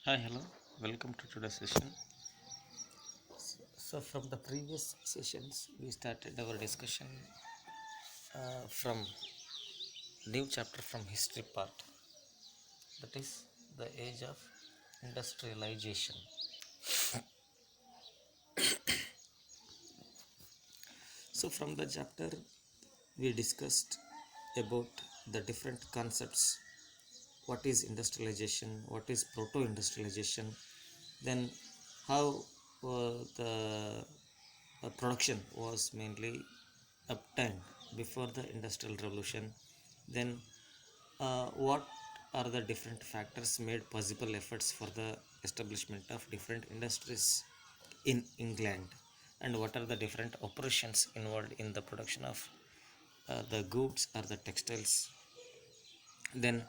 Hi, hello. Welcome to today's session. So, from the previous sessions, we started our discussion from new chapter from history part, that is the age of industrialization. So, from the chapter, we discussed about the different concepts. What is industrialization? What is proto-industrialization? Then, how the production was mainly obtained before the industrial revolution. Then what are the different factors made possible efforts for the establishment of different industries in England, and what are the different operations involved in the production of the goods or the textiles. Then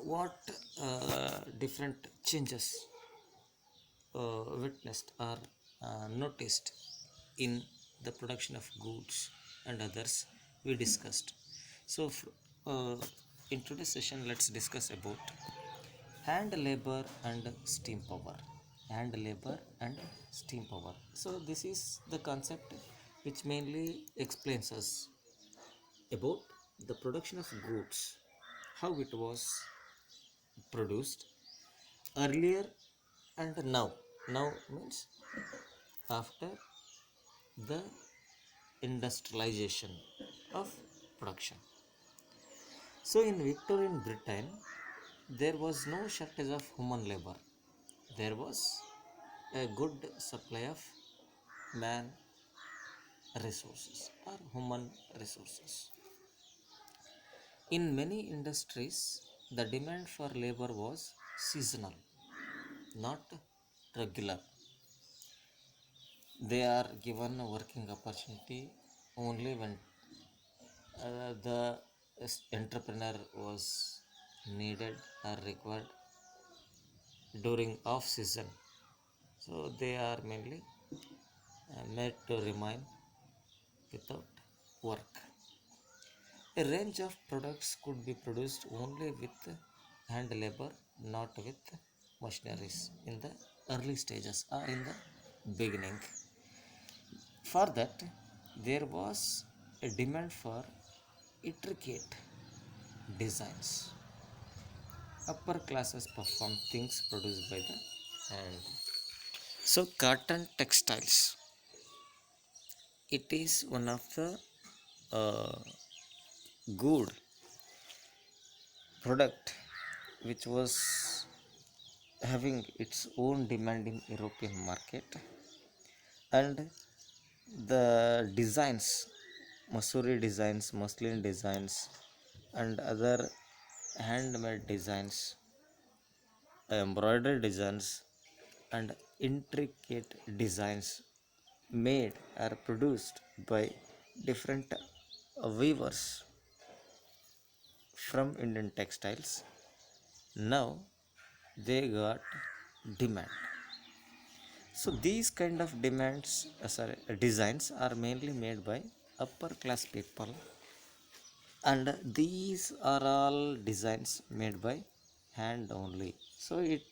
what different changes witnessed or noticed in the production of goods and others we discussed. So, in today's session, let's discuss about hand labor and steam power. Hand labor and steam power. So, this is the concept which mainly explains us about the production of goods, how it was produced earlier and now. Now means after the industrialization of production. So, in Victorian Britain, there was no shortage of human labor. There was a good supply of man resources or human resources. In many industries, the demand for labor was seasonal, not regular. They are given a working opportunity only when the entrepreneur was needed or required during off season. So they are mainly made to remain without work. A range of products could be produced only with hand labor, not with machineries in the early stages or in the beginning. For that, there was a demand for intricate designs. Upper classes perform things produced by the hand. So, cotton textiles. It is one of the uh, good product which was having its own demand in European market, and the designs, Masuri designs, muslin designs, and other handmade designs, embroidered designs, and intricate designs made or produced by different weavers from Indian textiles. Now they got demand. So these kind of designs are mainly made by upper class people, and these are all designs made by hand only. So it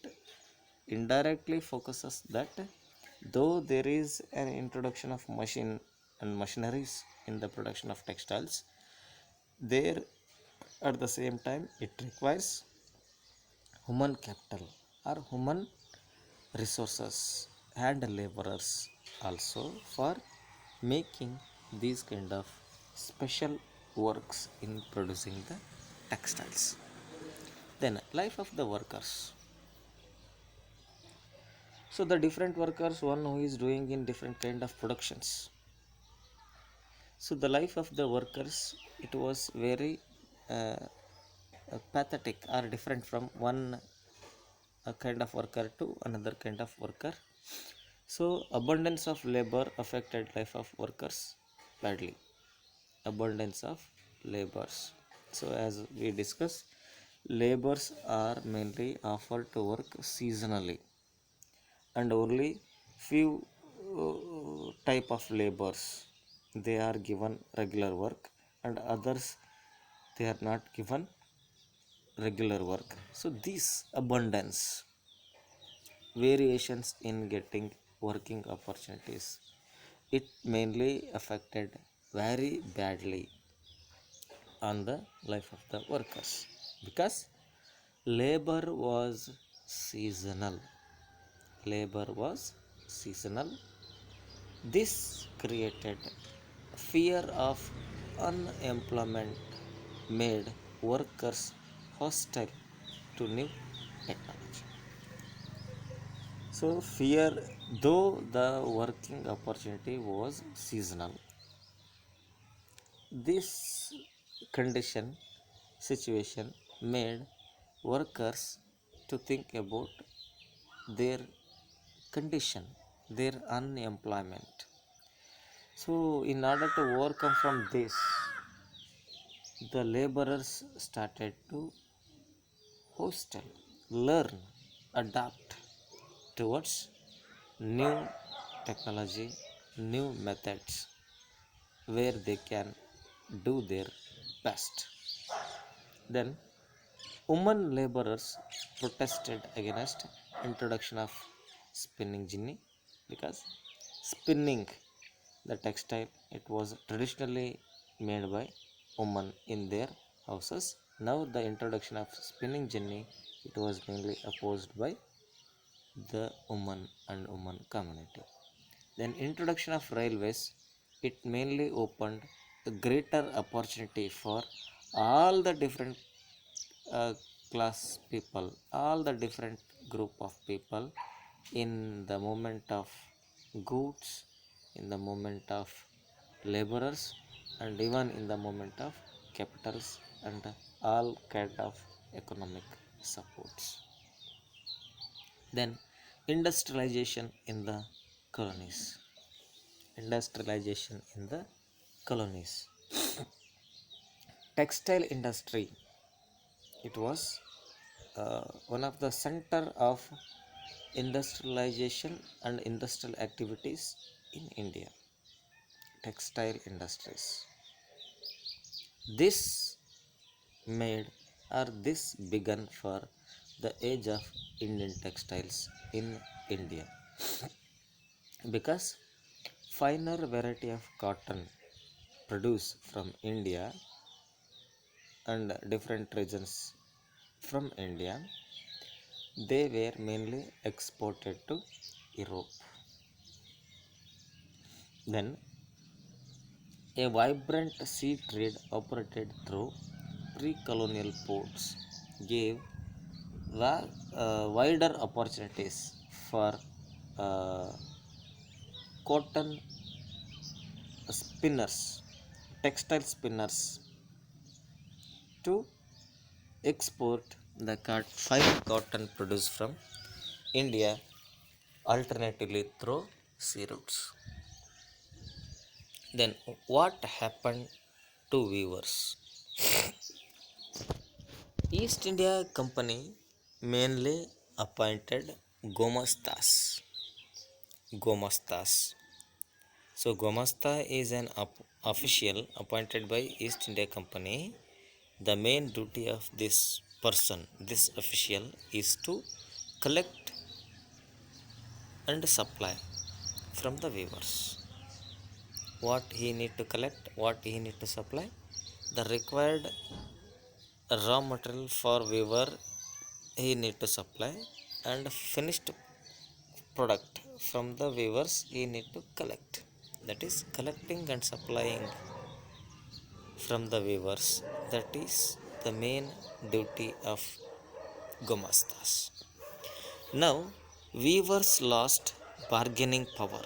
indirectly focuses that though there is an introduction of machine and machineries in the production of textiles, there at the same time it requires human capital or human resources and laborers also for making these kind of special works in producing the textiles. Then life of the workers. So the different workers, one who is doing in different kind of productions. So the life of the workers, it was very uh, pathetic or different from one kind of worker to another kind of worker. So abundance of labor affected life of workers badly. Abundance of labors. So as we discussed, labors are mainly offered to work seasonally, and only few type of labors they are given regular work, and others they are not given regular work. So this abundance variations in getting working opportunities. It mainly affected very badly on the life of the workers because labor was seasonal. Labor was seasonal. This created fear of unemployment, made workers hostile to new technology. So, fear, though the working opportunity was seasonal, this condition situation made workers to think about their condition, their unemployment. So, in order to overcome from this, the laborers started to hostel, learn, adapt towards new technology, new methods where they can do their best. Then women laborers protested against introduction of spinning jenny because spinning the textile it was traditionally made by women in their houses. Now the introduction of spinning jenny it was mainly opposed by the woman and woman community. Then introduction of railways it mainly opened a greater opportunity for all the different uh, class people, all the different group of people in the moment of goods, in the moment of laborers, and even in the moment of capitals and all kind of economic supports. Then industrialization in the colonies. Industrialization in the colonies. Textile industry. It was one of the center of industrialization and industrial activities in India. Textile industries. This made or this began for the age of Indian textiles in India because finer variety of cotton produced from India and different regions from India, they were mainly exported to Europe. Then, a vibrant sea trade operated through pre colonial ports gave wider opportunities for uh, cotton spinners, textile spinners to export the fine cotton produced from India alternatively through sea routes. Then, what happened to weavers? East India Company mainly appointed Gomastas. Gomastas. So, Gomasta is an official appointed by East India Company. The main duty of this person, this official, is to collect and supply from the weavers. What he need to collect, what he need to supply, the required raw material for weaver he need to supply, and finished product from the weavers he need to collect. That is collecting and supplying from the weavers. That is the main duty of Gomastas. Now weavers lost bargaining power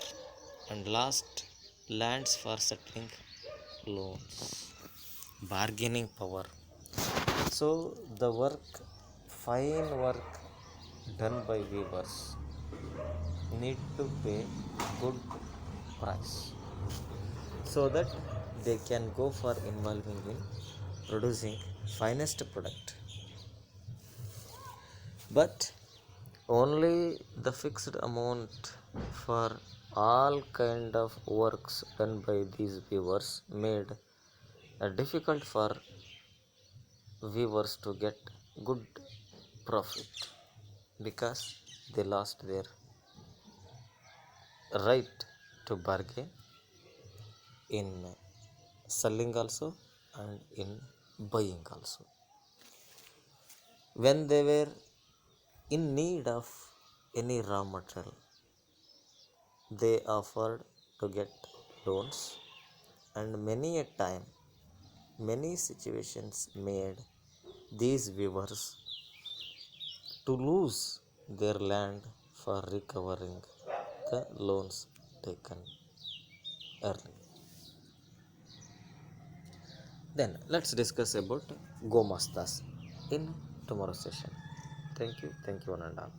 and lost lands for settling loans. Bargaining power. So the work, fine work done by weavers need to pay good price so that they can go for involving in producing finest product. But only the fixed amount for all kind of works done by these weavers made difficult for weavers to get good profit because they lost their right to bargain in selling also and in buying also. When they were in need of any raw material, they offered to get loans, and many a time, many situations made these weavers to lose their land for recovering the loans taken early. Then let's discuss about Gomastas in tomorrow's session. Thank you, one and all.